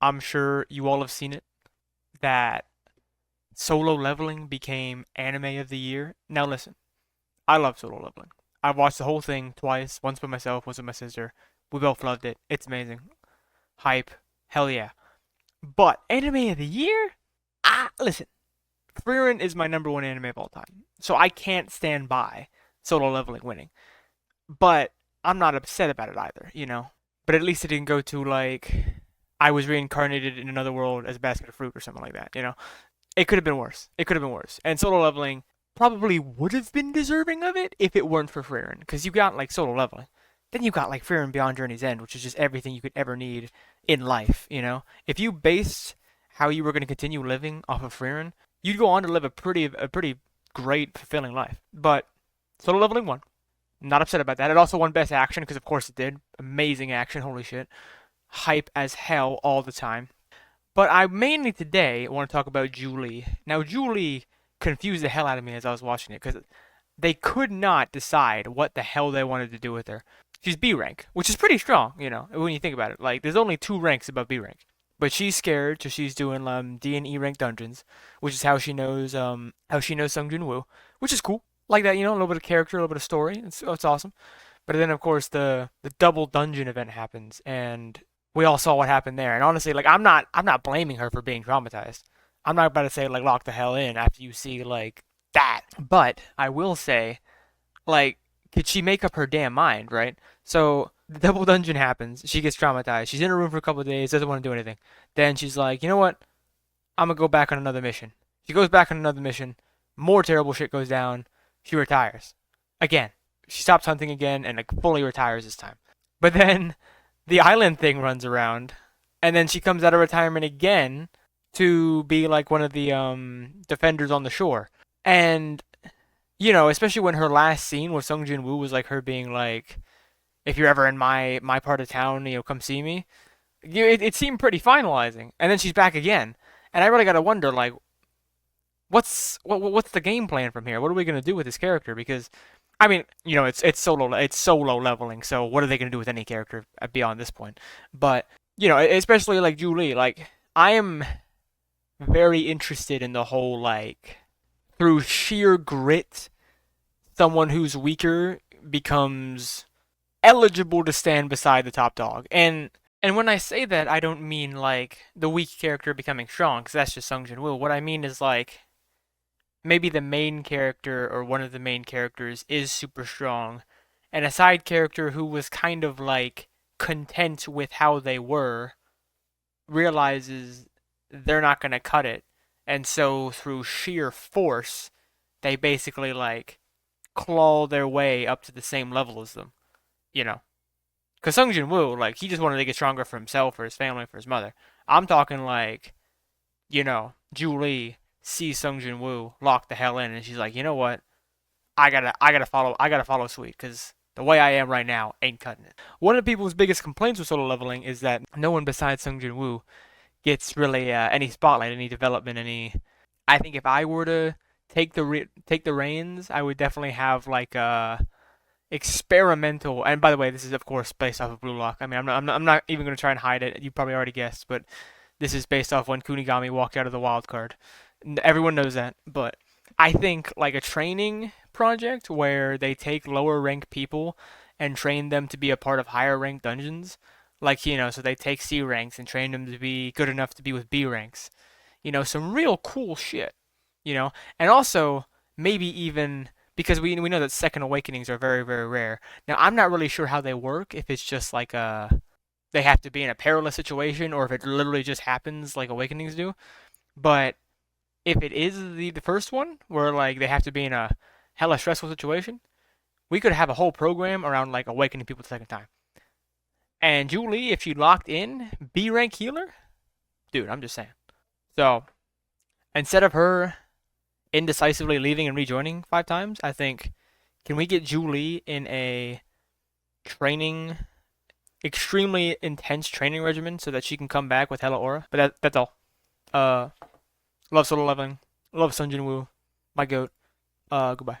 I'm sure you all have seen it, that Solo Leveling became anime of the year. Now listen, I love Solo Leveling. I've watched the whole thing twice, once by myself, once with my sister. We both loved it. It's amazing. Hype. Hell yeah. But anime of the year? Listen, Frieren is my number one anime of all time. So I can't stand by Solo Leveling winning. But I'm not upset about it either, you know? But at least it didn't go to like I was reincarnated in another world as a basket of fruit or something like that, you know? It could have been worse. It could have been worse. And Solo Leveling probably would have been deserving of it if it weren't for Frieren. Because you got like Solo Leveling. Then you got like Frieren Beyond Journey's End, which is just everything you could ever need in life, you know? If you based how you were going to continue living off of Frieren, you'd go on to live a pretty great, fulfilling life. But Solo Leveling won. Not upset about that. It also won Best Action because, of course, it did. Amazing action. Holy shit. Hype as hell all the time. But I mainly today want to talk about Julie. Now, Julie confused the hell out of me as I was watching it because they could not decide what the hell they wanted to do with her. She's B rank, which is pretty strong, you know, when you think about it. Like, there's only two ranks above B rank. But she's scared, so she's doing D and E rank dungeons, which is how she knows Sung Jin Woo, which is cool. Like that, you know, a little bit of character, a little bit of story. It's awesome. But then of course the double dungeon event happens, and we all saw what happened there. And honestly, like I'm not blaming her for being traumatized. I'm not about to say like lock the hell in after you see like that. But I will say, like, could she make up her damn mind, right? So the double dungeon happens. She gets traumatized. She's in her room for a couple of days, doesn't want to do anything. Then she's like, you know what? I'm gonna go back on another mission. She goes back on another mission. More terrible shit goes down. She retires. Again. She stops hunting again and like fully retires this time. But then the island thing runs around, and then she comes out of retirement again to be like one of the defenders on the shore. And you know, especially when her last scene with Sung Jin Woo was like her being like, "If you're ever in my part of town, you know, come see me." It seemed pretty finalizing, and then she's back again, and I really gotta wonder like, what's the game plan from here? What are we gonna do with this character? Because I mean, you know, it's solo leveling, so what are they gonna do with any character beyond this point? But you know, especially like Julie, like I am very interested in the whole like through sheer grit, someone who's weaker becomes eligible to stand beside the top dog. And when I say that, I don't mean like the weak character becoming strong, because that's just Sung Jin Woo. What I mean is like maybe the main character or one of the main characters is super strong, and a side character who was kind of like content with how they were realizes they're not going to cut it. And so through sheer force, they basically like claw their way up to the same level as them, you know. Because Sung Jin Woo, like, he just wanted to get stronger for himself, for his family, for his mother. I'm talking like, you know, Julie sees Sung Jin Woo lock the hell in, and she's like, you know what? I gotta follow Sweet, because the way I am right now ain't cutting it. One of the people's biggest complaints with solo leveling is that no one besides Sung Jin Woo gets really any spotlight, any development, any. I think if I were to take the reins, I would definitely have like a experimental. And by the way, this is of course based off of Blue Lock. I mean, I'm not even gonna try and hide it. You probably already guessed, but this is based off when Kunigami walked out of the wild card. Everyone knows that, but I think like a training project where they take lower ranked people and train them to be a part of higher ranked dungeons. Like, you know, so they take C ranks and train them to be good enough to be with B ranks. You know, some real cool shit. You know, and also maybe even because we know that second awakenings are very very rare. Now I'm not really sure how they work. If it's just like they have to be in a perilous situation, or if it literally just happens like awakenings do. But if it is the first one where like they have to be in a hella stressful situation, we could have a whole program around like awakening people the second time. And Julie, if she locked in B rank healer, dude, I'm just saying. So instead of her indecisively leaving and rejoining 5 times, I think can we get Julie in a training, extremely intense training regimen so that she can come back with hella aura? But that's all. Uh, love solo leveling. Love Sun Jin Woo. My goat. Goodbye.